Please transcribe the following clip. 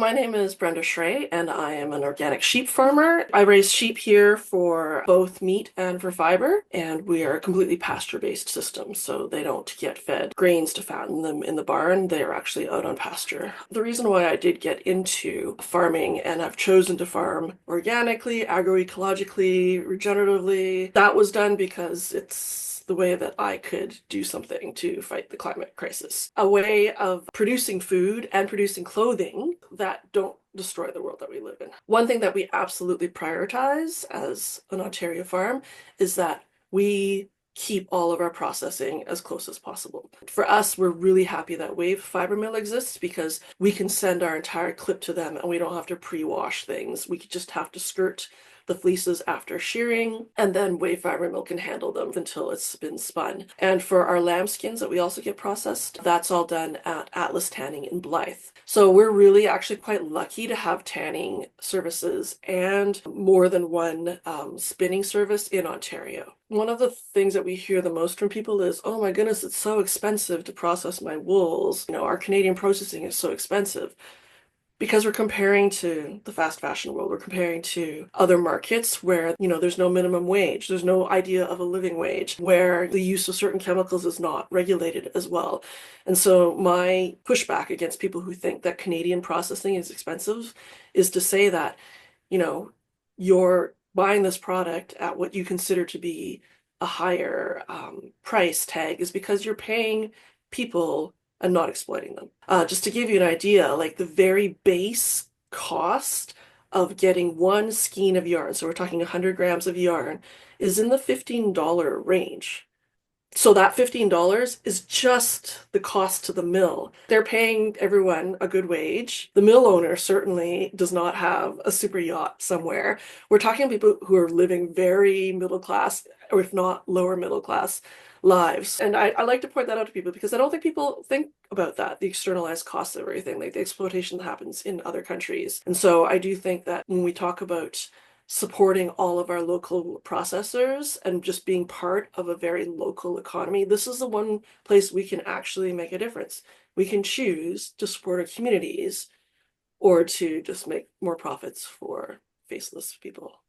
My name is Brenda Hsueh, and I am an organic sheep farmer. I raise sheep here for both meat and for fiber, and we are a completely pasture-based system, so they don't get fed grains to fatten them in the barn. They are actually out on pasture. The reason why I did get into farming and I've chosen to farm organically, agroecologically, regeneratively, that was done because it's the way that I could do something to fight the climate crisis. A way of producing food and producing clothing that don't destroy the world that we live in. One thing that we absolutely prioritize as an Ontario farm is that we keep all of our processing as close as possible. For us, we're really happy that Wave Fibre Mill exists because we can send our entire clip to them and we don't have to pre-wash things. We just have to skirt the fleeces after shearing, and then Wave Fibre Mill can handle them until it's been spun. And for our lambskins that we also get processed, that's all done at Atlas Tanning in Blythe. So we're really actually quite lucky to have tanning services and more than one spinning service in Ontario. One of the things that we hear the most from people is, oh my goodness, it's so expensive to process my wools. Our Canadian processing is so expensive. Because we're comparing to the fast fashion world, we're comparing to other markets where, there's no minimum wage, there's no idea of a living wage, where the use of certain chemicals is not regulated as well. And so my pushback against people who think that Canadian processing is expensive is to say that, you're buying this product at what you consider to be a higher price tag is because you're paying people and not exploiting them. Just to give you an idea, like the very base cost of getting one skein of yarn, so we're talking 100 grams of yarn, is in the $15 range. So that $15 is just the cost to the mill. They're paying everyone a good wage. The mill owner certainly does not have a super yacht somewhere. We're talking people who are living very middle class, or if not lower middle class lives. And I like to point that out to people because I don't think people think about that, the externalized costs of everything, like the exploitation that happens in other countries. And so I do think that when we talk about supporting all of our local processors and just being part of a very local economy, this is the one place we can actually make a difference. We can choose to support our communities or to just make more profits for faceless people.